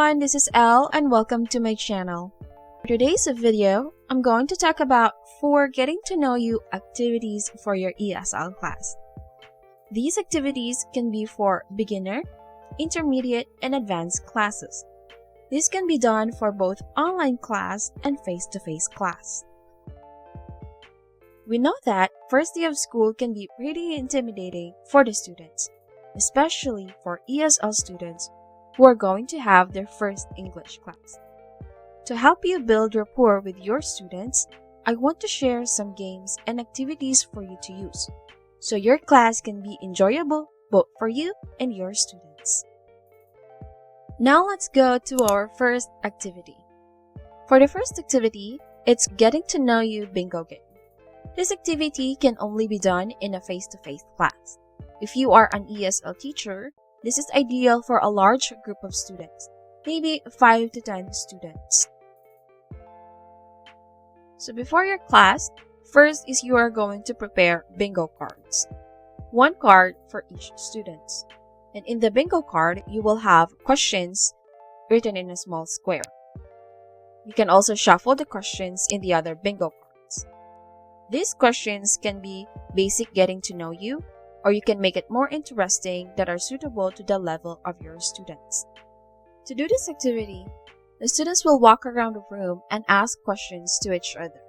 everyone, this is Elle and welcome to my channel. For today's video, I'm going to talk about 4 getting to know you activities for your ESL class. These activities can be for beginner, intermediate, and advanced classes. This can be done for both online class and face-to-face class. We know that first day of school can be pretty intimidating for the students, especially for ESL students who are going to have their first English class. To help you build rapport with your students, I want to share some games and activities for you to use, so your class can be enjoyable both for you and your students. Now let's go to our first activity. For the first activity, it's getting to know you bingo game. This activity can only be done in a face-to-face class. If you are an ESL teacher, this is ideal for a large group of students, maybe 5 to 10 students. So before your class, first is you are going to prepare bingo cards. 1 card for each student. And in the bingo card, you will have questions written in a small square. You can also shuffle the questions in the other bingo cards. These questions can be basic getting to know you, or you can make it more interesting that are suitable to the level of your students. To do this activity, the students will walk around the room and ask questions to each other.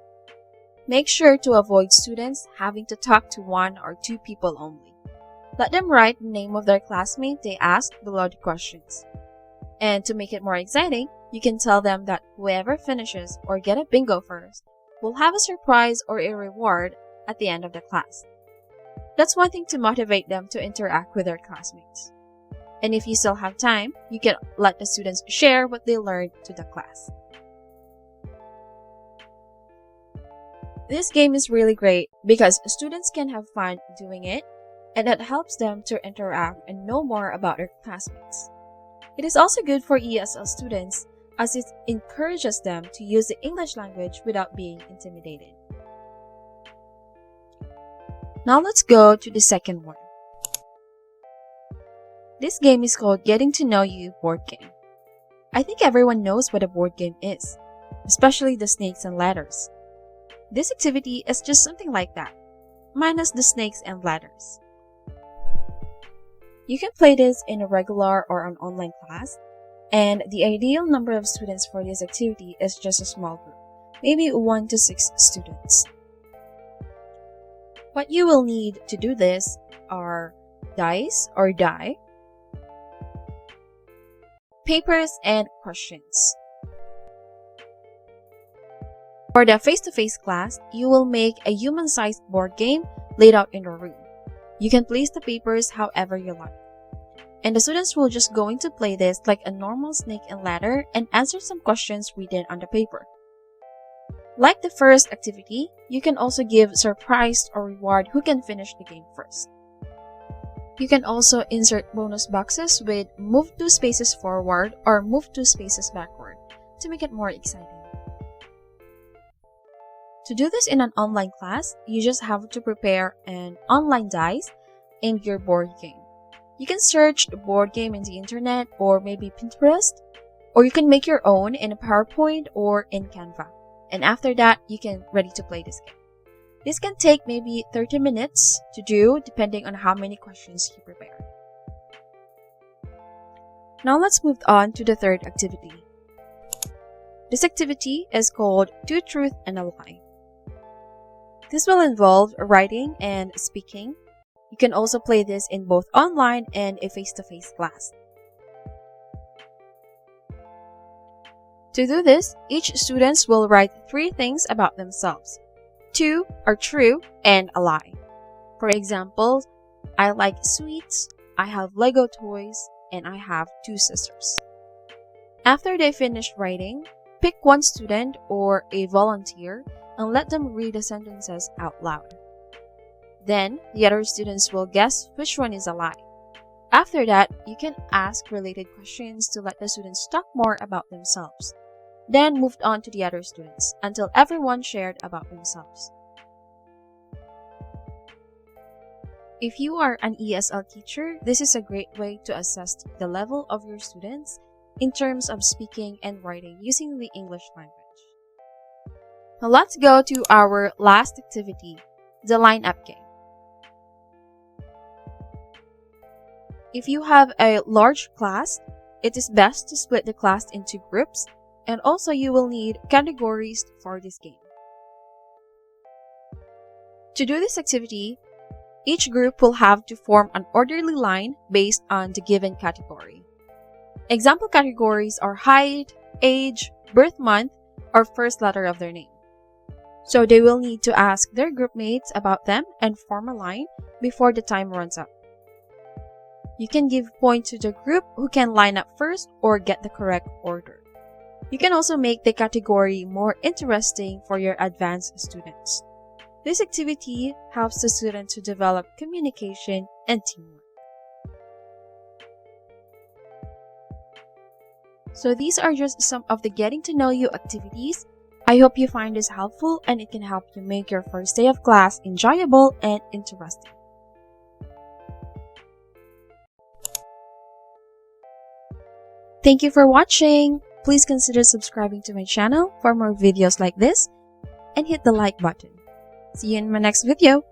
Make sure to avoid students having to talk to 1 or 2 people only. Let them write the name of their classmate they asked below the questions. And to make it more exciting, you can tell them that whoever finishes or get a bingo first will have a surprise or a reward at the end of the class. That's one thing to motivate them to interact with their classmates. And if you still have time, you can let the students share what they learned to the class. This game is really great because students can have fun doing it, and it helps them to interact and know more about their classmates. It is also good for ESL students as it encourages them to use the English language without being intimidated. Now let's go to the second one. This game is called Getting to Know You board game. I think everyone knows what a board game is, especially the snakes and ladders. This activity is just something like that, minus the snakes and ladders. You can play this in a regular or an online class, and the ideal number of students for this activity is just a small group, maybe 1 to 6 students. What you will need to do this are dice or die, papers, and questions. For the face-to-face class, you will make a human-sized board game laid out in a room. You can place the papers however you like. And the students will just going to play this like a normal snake and ladder and answer some questions written on the paper. Like the first activity, you can also give surprise or reward who can finish the game first. You can also insert bonus boxes with move 2 spaces forward or move 2 spaces backward to make it more exciting. To do this in an online class, you just have to prepare an online dice and your board game. You can search the board game in the internet or maybe Pinterest, or you can make your own in a PowerPoint or in Canva. And after that, you can ready to play this game. This can take maybe 30 minutes to do depending on how many questions you prepare. Now let's move on to the third activity. This activity is called 2 Truths and a Lie. This will involve writing and speaking. You can also play this in both online and a face-to-face class. To do this, each student will write 3 things about themselves. 2 are true and a lie. For example, I like sweets, I have Lego toys, and I have 2 sisters. After they finish writing, pick 1 student or a volunteer and let them read the sentences out loud. Then, the other students will guess which one is a lie. After that, you can ask related questions to let the students talk more about themselves. Then moved on to the other students until everyone shared about themselves. If you are an ESL teacher, this is a great way to assess the level of your students in terms of speaking and writing using the English language. Now let's go to our last activity, the line-up game. If you have a large class, it is best to split the class into groups, and also you will need categories for this game. To do this activity, each group will have to form an orderly line based on the given category. Example categories are height, age, birth month, or first letter of their name. So they will need to ask their groupmates about them and form a line before the time runs up. You can give points to the group who can line up first or get the correct order. You can also make the category more interesting for your advanced students. This activity helps the students to develop communication and teamwork. So these are just some of the getting to know you activities. I hope you find this helpful and it can help you make your first day of class enjoyable and interesting. Thank you for watching. Please consider subscribing to my channel for more videos like this and hit the like button. See you in my next video.